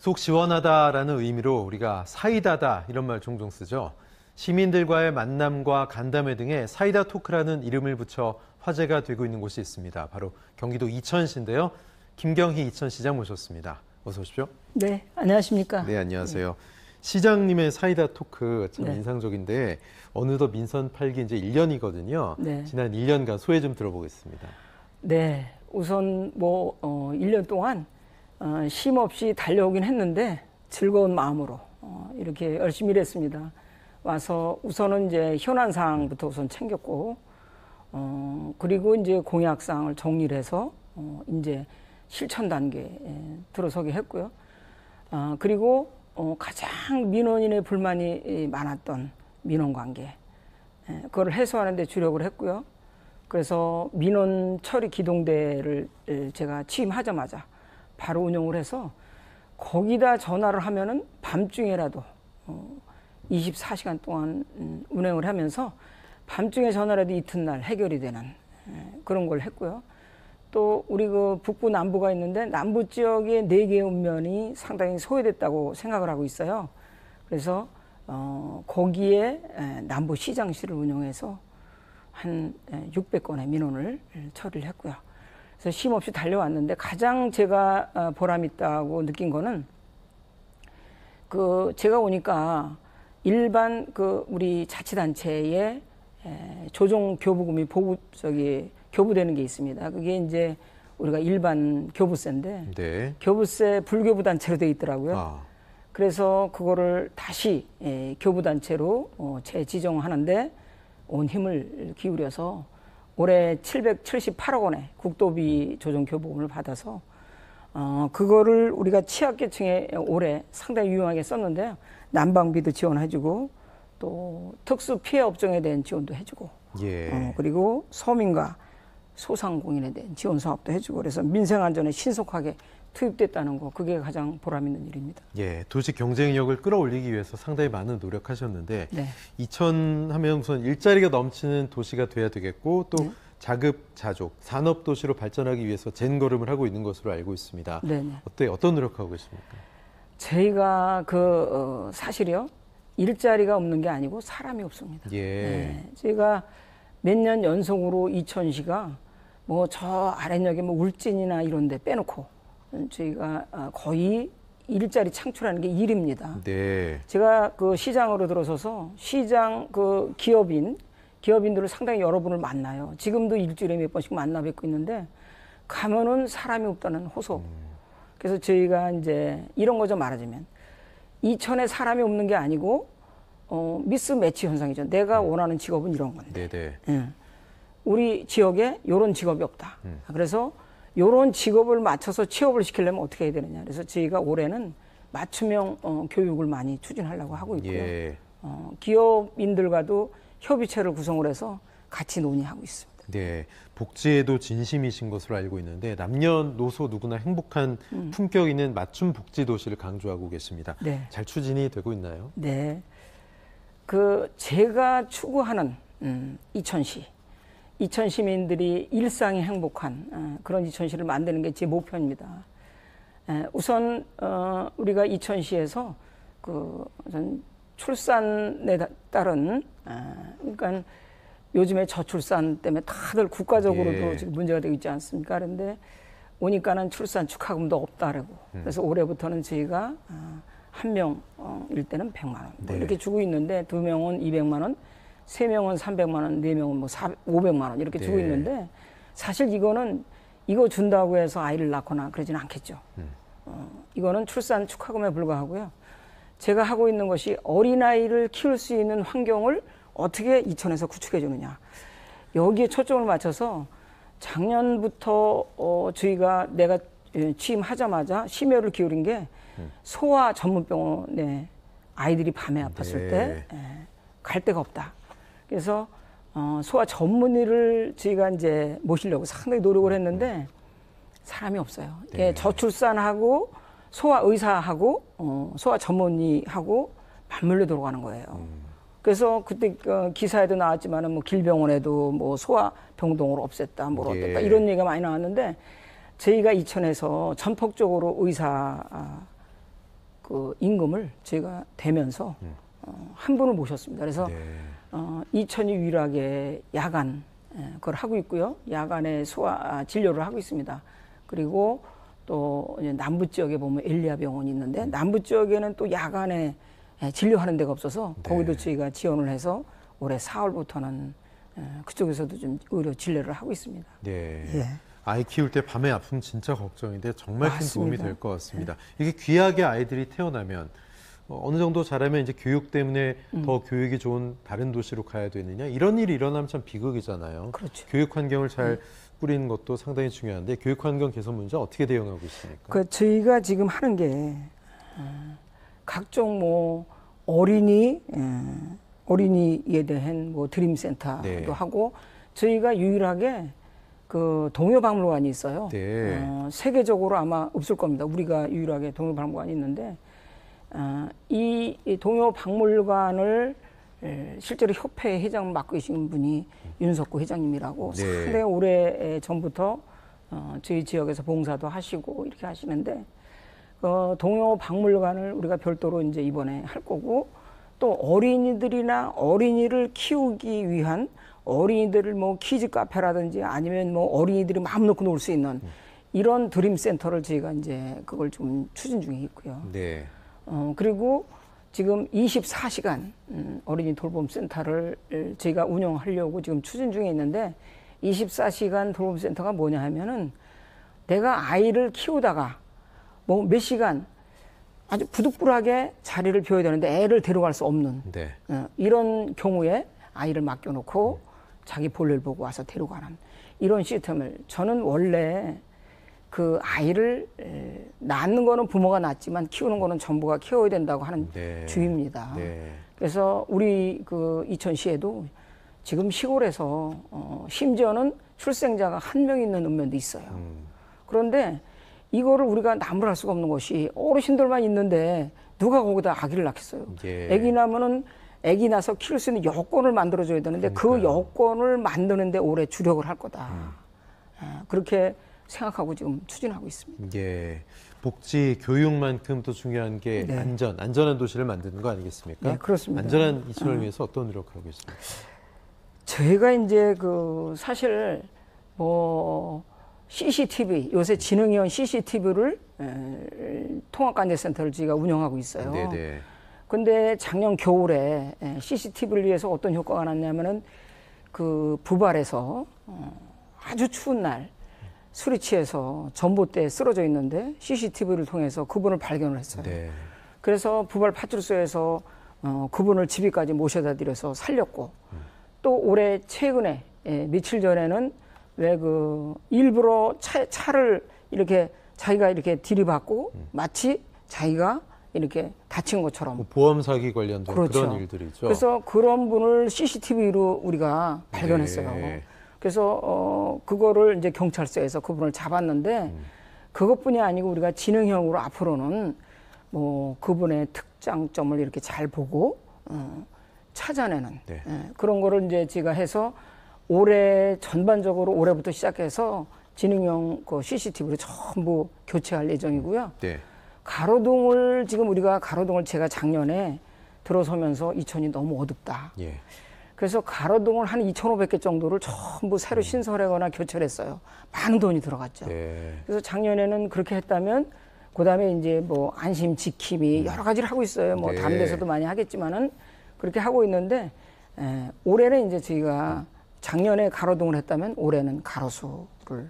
속 시원하다라는 의미로 우리가 사이다다 이런 말 종종 쓰죠. 시민들과의 만남과 간담회 등에 사이다 토크라는 이름을 붙여 화제가 되고 있는 곳이 있습니다. 바로 경기도 이천시인데요. 김경희 이천시장 모셨습니다. 어서 오십시오. 네, 안녕하십니까. 네, 안녕하세요. 시장님의 사이다 토크 참 네. 인상적인데 어느덧 민선 8기 이제 1년이거든요. 네. 지난 1년간 소회 좀 들어보겠습니다. 네, 우선 1년 동안 쉼 없이 달려오긴 했는데 즐거운 마음으로 이렇게 열심히 일했습니다. 와서 우선은 이제 현안 사항부터 우선 챙겼고, 그리고 이제 공약사항을 정리를 해서 이제 실천 단계에 들어서게 했고요. 그리고 가장 민원인의 불만이 많았던 민원관계, 그걸 해소하는 데 주력을 했고요. 그래서 민원 처리 기동대를 제가 취임하자마자 바로 운영을 해서 거기다 전화를 하면은 밤중에라도 24시간 동안 운행을 하면서 밤중에 전화라도 이튿날 해결이 되는 그런 걸 했고요. 또 우리 그 북부 남부가 있는데 남부 지역의 4개의 읍면이 상당히 소외됐다고 생각을 하고 있어요. 그래서 거기에 남부시장실을 운영해서 한 600건의 민원을 처리를 했고요. 그래서 쉼없이 달려왔는데 가장 제가 보람 있다고 느낀 거는 제가 오니까 일반 우리 자치단체에 조정 교부금이 교부되는 게 있습니다. 그게 이제 우리가 일반 교부세인데 네. 교부세 불교부 단체로 돼 있더라고요. 그래서 그거를 다시 교부 단체로 재지정하는데 온 힘을 기울여서 올해 778억 원의 국도비 조정 교부금을 받아서 그거를 우리가 취약계층에 올해 상당히 유용하게 썼는데요. 난방비도 지원해주고 또 특수 피해 업종에 대한 지원도 해주고 그리고 서민과 소상공인에 대한 지원 사업도 해주고 그래서 민생안전에 신속하게 투입됐다는 거 그게 가장 보람 있는 일입니다. 예, 도시 경쟁력을 끌어올리기 위해서 상당히 많은 노력하셨는데 네. 이천하면 우선 일자리가 넘치는 도시가 돼야 되겠고 또 네. 자급자족 산업 도시로 발전하기 위해서 젠걸음을 하고 있는 것으로 알고 있습니다. 네네. 어떤 노력하고 계십니까? 저희가 사실이요 일자리가 없는 게 아니고 사람이 없습니다. 예. 네. 저희가 몇 년 연속으로 이천시가 저 아랫역에 울진이나 이런 데 빼놓고 저희가 거의 일자리 창출하는 게 일입니다. 네. 제가 시장으로 들어서서 시장 기업인들을 상당히 여러분을 만나요. 지금도 일주일에 몇 번씩 만나 뵙고 있는데 가면은 사람이 없다는 호소. 그래서 저희가 이제 이런 거죠 말하자면 이천에 사람이 없는 게 아니고 미스매치 현상이죠. 내가 원하는 직업은 이런 건데. 네네. 예. 우리 지역에 이런 직업이 없다. 그래서 이런 직업을 맞춰서 취업을 시키려면 어떻게 해야 되느냐. 그래서 저희가 올해는 맞춤형 교육을 많이 추진하려고 하고 있고요. 예. 기업인들과도 협의체를 구성을 해서 같이 논의하고 있습니다. 네, 복지에도 진심이신 것으로 알고 있는데 남녀노소 누구나 행복한 품격 있는 맞춤 복지 도시를 강조하고 계십니다. 네. 잘 추진이 되고 있나요? 네. 제가 추구하는 이천 시민들이 일상이 행복한 그런 이천시를 만드는 게 제 목표입니다. 우선 우리가 이천시에서 출산에 따른 그러니까 요즘에 저출산 때문에 다들 국가적으로도 지금 문제가 되고 있지 않습니까? 그런데 오니까는 출산 축하금도 없다라고. 그래서 올해부터는 저희가 한 명일 때는 100만 원 이렇게 주고 있는데 2명은 200만 원, 3명은 300만 원, 4명은 500만 원 이렇게 주고 있는데 사실 이거 준다고 해서 아이를 낳거나 그러지는 않겠죠. 이거는 출산 축하금에 불과하고요. 제가 하고 있는 것이 어린아이를 키울 수 있는 환경을 어떻게 이천에서 구축해 주느냐. 여기에 초점을 맞춰서 작년부터 내가 취임하자마자 심혈을 기울인 게 소아 전문병원에 아이들이 밤에 아팠을 때 갈 데가 없다. 그래서 소아 전문의를 저희가 이제 모시려고 상당히 노력을 했는데 사람이 없어요. 네. 저출산하고 소아 의사하고 소아 전문의하고 맞물려 들어가는 거예요. 그래서 그때 기사에도 나왔지만은 길병원에도 소아 병동을 없앴다, 어땠다 이런 얘기가 많이 나왔는데 저희가 이천에서 전폭적으로 의사 그 임금을 저희가 대면서 한 분을 모셨습니다. 그래서 네. 이천이 유일하게 야간 그걸 하고 있고요. 야간에 진료를 하고 있습니다. 그리고 또 이제 남부 지역에 보면 엘리야 병원이 있는데 남부 지역에는 또 야간에 진료하는 데가 없어서 네. 거기도 저희가 지원을 해서 올해 4월부터는 그쪽에서도 좀 의료 진료를 하고 있습니다. 네. 예. 아이 키울 때 밤에 아프면 진짜 걱정인데 정말 큰 도움이 맞습니다. 될 것 같습니다. 이게 귀하게 아이들이 태어나면 어느 정도 자라면 이제 교육 때문에 더 교육이 좋은 다른 도시로 가야 되느냐 이런 일이 일어나면 참 비극이잖아요. 그렇죠. 교육 환경을 잘 꾸리는 것도 상당히 중요한데 교육 환경 개선 문제 어떻게 대응하고 있습니까? 그 저희가 지금 하는 게 각종 뭐 어린이에 대한 뭐 드림센터도 네. 하고 저희가 유일하게 그 동요박물관이 있어요. 네. 세계적으로 아마 없을 겁니다. 우리가 유일하게 동요박물관이 있는데 이 동요박물관을 실제로 협회 회장 맡고 계신 분이 윤석구 회장님이라고 네. 상당히 오래 전부터 저희 지역에서 봉사도 하시고 이렇게 하시는데 동요박물관을 우리가 별도로 이제 이번에 할 거고 또 어린이들이나 어린이를 키우기 위한 어린이들을 뭐 키즈 카페라든지 아니면 뭐 어린이들이 마음 놓고 놀 수 있는 이런 드림 센터를 저희가 이제 그걸 좀 추진 중에 있고요. 네. 그리고 지금 24시간 어린이 돌봄 센터를 저희가 운영하려고 지금 추진 중에 있는데 24시간 돌봄 센터가 뭐냐 하면은 내가 아이를 키우다가 뭐 몇 시간 아주 부득불하게 자리를 비워야 되는데 애를 데려갈 수 없는 네. 이런 경우에 아이를 맡겨놓고 자기 볼일 보고 와서 데려가는 이런 시스템을 저는 원래 그 아이를 낳는 거는 부모가 낳지만 키우는 거는 정부가 키워야 된다고 하는 네. 주의입니다. 네. 그래서 우리 그 이천시에도 지금 시골에서 심지어는 출생자가 한 명 있는 읍면도 있어요. 그런데 이거를 우리가 나무랄 수가 없는 것이 어르신들만 있는데 누가 거기다 아기를 낳겠어요. 예. 아기 낳으면은 아기 낳아서 키울 수 있는 여건을 만들어줘야 되는데 그 그러니까요. 여건을 만드는데 올해 주력을 할 거다. 그렇게 생각하고 지금 추진하고 있습니다. 예. 복지, 교육만큼 또 중요한 게 네. 안전한 도시를 만드는 거 아니겠습니까? 네, 그렇습니다. 안전한 이천을 위해서 어떤 노력을 하고 있습니까? 저희가 이제 그 사실 뭐 CCTV 요새 지능형 CCTV를 통합관제센터를 저희가 운영하고 있어요. 네네. 근데 작년 겨울에 CCTV를 위해서 어떤 효과가 났냐면은 그 부발에서 아주 추운 날 술이 취해서 전봇대에 쓰러져 있는데 CCTV를 통해서 그분을 발견을 했어요. 네. 그래서 부발 파출소에서 그분을 집에까지 모셔다 드려서 살렸고 또 올해 최근에 며칠 전에는 왜 그 일부러 차를 이렇게 자기가 이렇게 들이받고 마치 자기가 이렇게 다친 것처럼 뭐 보험 사기 관련된 그렇죠. 그런 일들이죠. 그래서 그런 분을 CCTV로 우리가 발견했어요. 네. 그래서 그거를 이제 경찰서에서 그분을 잡았는데 그것뿐이 아니고 우리가 지능형으로 앞으로는 뭐 그분의 특장점을 이렇게 잘 보고 찾아내는 네. 그런 거를 이제 제가 해서 올해 전반적으로 올해부터 시작해서 지능형 그 CCTV를 전부 교체할 예정이고요. 네. 가로등을 지금 우리가 가로등을 제가 작년에 들어서면서 이천이 너무 어둡다. 예. 그래서 가로등을 한 2,500개 정도를 전부 새로 신설하거나 교체를 했어요. 많은 돈이 들어갔죠. 네. 그래서 작년에는 그렇게 했다면 그다음에 이제 뭐 안심 지킴이 여러 가지를 하고 있어요. 뭐 네. 다른 데서도 많이 하겠지만은 그렇게 하고 있는데 올해는 이제 저희가 작년에 가로등을 했다면 올해는 가로수를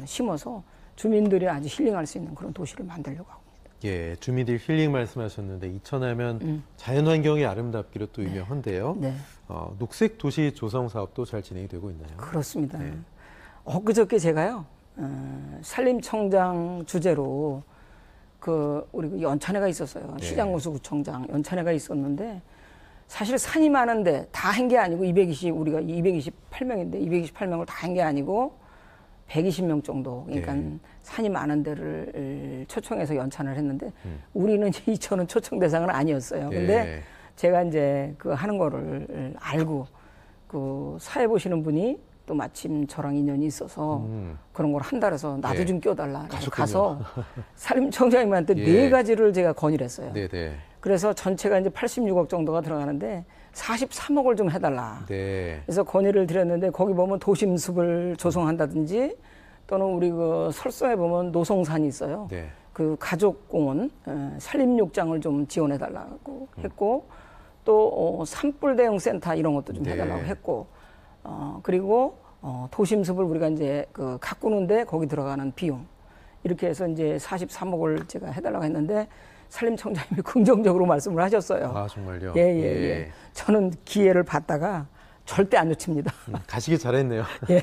심어서 주민들이 아주 힐링할 수 있는 그런 도시를 만들려고 하고 있습니다. 예, 주민들 힐링 말씀하셨는데 이천하면 자연환경이 아름답기로 또 유명한데요. 네. 녹색 도시 조성 사업도 잘 진행이 되고 있나요? 그렇습니다. 네. 엊그저께 제가요 산림청장 주제로 우리 그 연찬회가 있었어요. 네. 시장군수구청장 연찬회가 있었는데 사실 산이 많은데 다 한 게 아니고 우리가 228명인데 228명을 다 한 게 아니고 120명 정도 그러니까 네. 산이 많은 데를 초청해서 연찬을 했는데 우리는 이제 이천은 초청 대상은 아니었어요. 네. 근데 제가 이제 그 하는 거를 알고 그 사회 보시는 분이 또 마침 저랑 인연이 있어서 그런 걸 한다 그래서 나도 네. 좀 껴달라. 그래서 가셨군요. 가서 산림청장님한테 예. 네 가지를 제가 건의를 했어요. 네네. 그래서 전체가 이제 86억 정도가 들어가는데 43억을 좀 해달라. 네. 그래서 건의를 드렸는데 거기 보면 도심숲을 조성한다든지 또는 우리 그 설성에 보면 노송산이 있어요. 네. 그 가족공원 산림욕장을 좀 지원해달라고 했고 또 산불 대응 센터 이런 것도 좀 네. 해달라고 했고 그리고 도심숲을 우리가 이제 그 가꾸는데 거기 들어가는 비용 이렇게 해서 이제 43억을 제가 해달라고 했는데 산림청장님이 긍정적으로 말씀을 하셨어요. 아, 정말요? 예. 저는 기회를 받다가 절대 안 놓칩니다. 가시기 잘했네요. 예.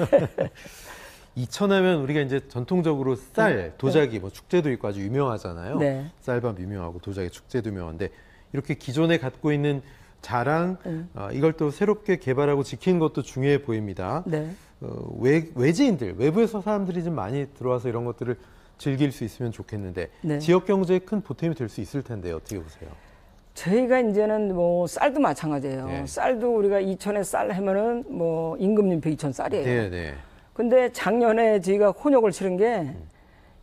이천하면 우리가 이제 전통적으로 쌀, 도자기, 뭐 축제도 있고 아주 유명하잖아요. 네. 쌀밥 유명하고 도자기 축제도 유명한데 이렇게 기존에 갖고 있는 자랑, 이걸 또 새롭게 개발하고 지키는 것도 중요해 보입니다. 네. 외지인들, 외부에서 사람들이 좀 많이 들어와서 이런 것들을 즐길 수 있으면 좋겠는데 네. 지역 경제에 큰 보탬이 될 수 있을 텐데 어떻게 보세요? 저희가 이제는 뭐 쌀도 마찬가지예요. 네. 쌀도 우리가 이천에 쌀 하면은 뭐 임금님표 이천 쌀이에요. 네. 근데 작년에 저희가 혼역을 치른 게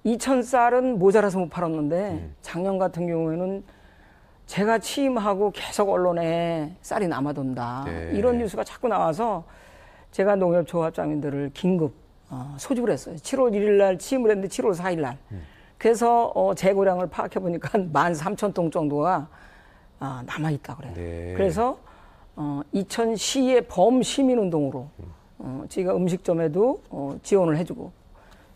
이천 쌀은 모자라서 못 팔았는데 작년 같은 경우에는 제가 취임하고 계속 언론에 쌀이 남아돈다. 네. 이런 뉴스가 자꾸 나와서 제가 농협조합장님들을 긴급 소집을 했어요. 7월 1일 날 취임을 했는데 7월 4일 날. 그래서 재고량을 파악해 보니까 13,000통 정도가 남아있다 그래요. 네. 그래서 이천시의 범시민운동으로 저희가 음식점에도 지원을 해주고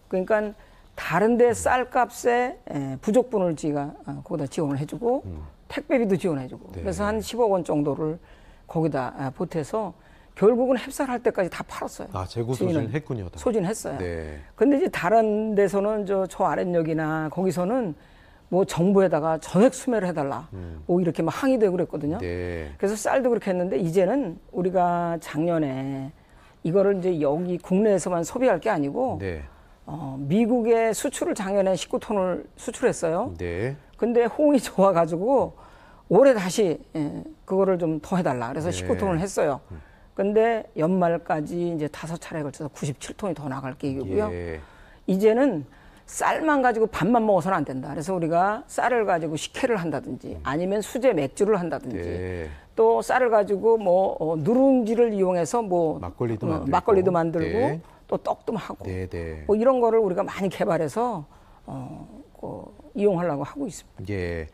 그러니까 다른데 쌀값에 부족분을 저희가 거기다 지원을 해주고 택배비도 지원해주고 네. 그래서 한 10억 원 정도를 거기다 보태서 결국은 햅쌀할 때까지 다 팔았어요. 아, 재고 저희는 소진했군요. 다. 소진했어요. 네. 근데 이제 다른 데서는 저 아랫역이나 거기서는 뭐 정부에다가 전액 수매를 해달라. 뭐 이렇게 막 항의되고 그랬거든요. 네. 그래서 쌀도 그렇게 했는데 이제는 우리가 작년에 이거를 이제 여기 국내에서만 소비할 게 아니고 네. 미국에 수출을 작년에 19톤을 수출했어요. 네. 근데 호응이 좋아가지고 올해 다시 그거를 좀 더 해달라. 그래서 네. 19톤을 했어요. 근데 연말까지 이제 5차례에 걸쳐서 97톤이 더 나갈 계획이고요. 예. 이제는 쌀만 가지고 밥만 먹어서는 안 된다. 그래서 우리가 쌀을 가지고 식혜를 한다든지 아니면 수제 맥주를 한다든지 네. 또 쌀을 가지고 뭐 누룽지를 이용해서 뭐 막걸리도 만들고 네. 또 떡도 하고 네, 네. 뭐 이런 거를 우리가 많이 개발해서 이용하려고 하고 있습니다. 예.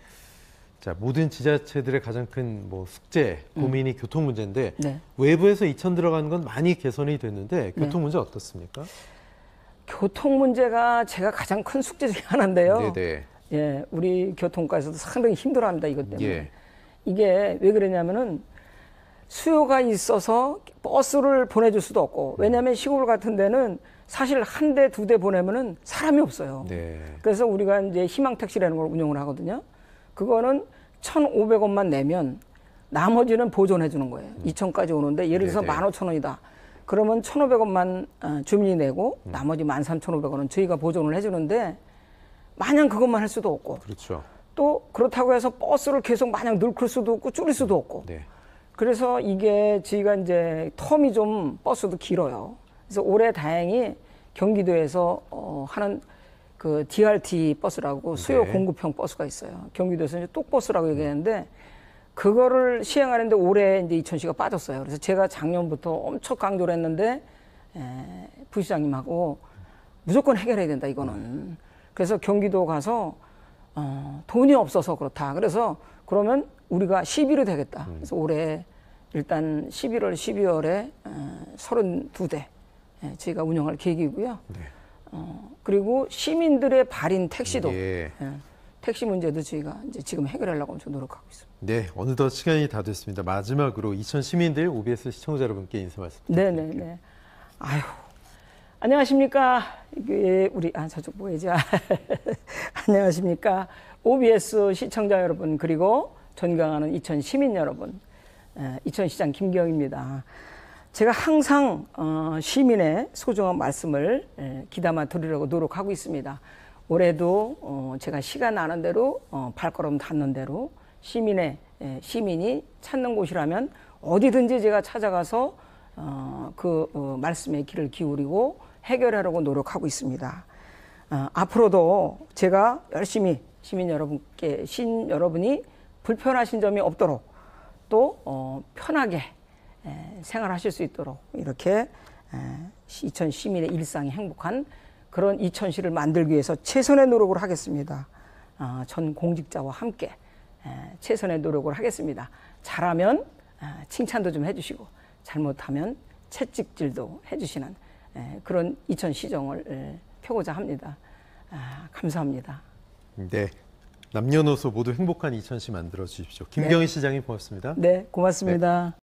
자, 모든 지자체들의 가장 큰 뭐 숙제, 고민이 교통 문제인데 네. 외부에서 이천 들어가는 건 많이 개선이 됐는데 교통 문제 어떻습니까? 교통 문제가 제가 가장 큰 숙제 중에 하나인데요. 네. 예, 우리 교통과에서도 상당히 힘들어합니다. 이것 때문에. 예. 이게 왜 그러냐면은 수요가 있어서 버스를 보내줄 수도 없고 왜냐하면 시골 같은 데는 사실 한 대, 두 대 보내면은 사람이 없어요. 네. 그래서 우리가 이제 희망택시라는 걸 운영을 하거든요. 그거는 1,500원만 내면 나머지는 보존해 주는 거예요. 이천까지 오는데 예를 들어서 네네. 15,000원이다. 그러면 1,500원만 주민이 내고 나머지 13,500원은 저희가 보존을 해주는데 마냥 그것만 할 수도 없고 그렇죠. 또 그렇다고 해서 버스를 계속 마냥 늘클 수도 없고 줄일 수도 없고 네. 그래서 이게 저희가 이제 텀이 좀 버스도 길어요. 그래서 올해 다행히 경기도에서 하는 그 DRT 버스라고 수요 네. 공급형 버스가 있어요. 경기도에서 이제 똑버스라고 얘기하는데 그거를 시행하는데 올해 이제 이천시가 빠졌어요. 그래서 제가 작년부터 엄청 강조를 했는데 부시장님하고 무조건 해결해야 된다 이거는. 그래서 경기도 가서 돈이 없어서 그렇다. 그래서 그러면 우리가 시비로 되겠다. 그래서 올해 일단 11월, 12월에 32대 저희가 운영할 계획이고요. 네. 그리고 시민들의 발인 택시도 예. 택시 문제도 저희가 이제 지금 해결하려고 엄청 노력하고 있습니다. 네, 어느덧 시간이 다 됐습니다. 마지막으로 이천 시민들, OBS 시청자 여러분께 인사 말씀 드릴게요. 네네네. 아유, 안녕하십니까. 이게 우리 저쪽 뭐야지. 안녕하십니까. OBS 시청자 여러분 그리고 존경하는 이천 시민 여러분, 이천시장 김경입니다. 제가 항상 시민의 소중한 말씀을 귀담아 드리려고 노력하고 있습니다. 올해도 제가 시간 나는 대로 발걸음 닿는 대로 시민이 찾는 곳이라면 어디든지 제가 찾아가서 말씀에 귀를 기울이고 해결하려고 노력하고 있습니다. 앞으로도 제가 열심히 시민 여러분이 불편하신 점이 없도록 또 편하게 생활하실 수 있도록 이렇게 이천 시민의 일상이 행복한 그런 이천시를 만들기 위해서 최선의 노력을 하겠습니다. 전 공직자와 함께 최선의 노력을 하겠습니다. 잘하면 칭찬도 좀 해주시고 잘못하면 채찍질도 해주시는 그런 이천시정을 펴고자 합니다. 감사합니다. 네, 남녀노소 모두 행복한 이천시 만들어 주십시오. 김경희 시장님 고맙습니다. 네, 고맙습니다. 네.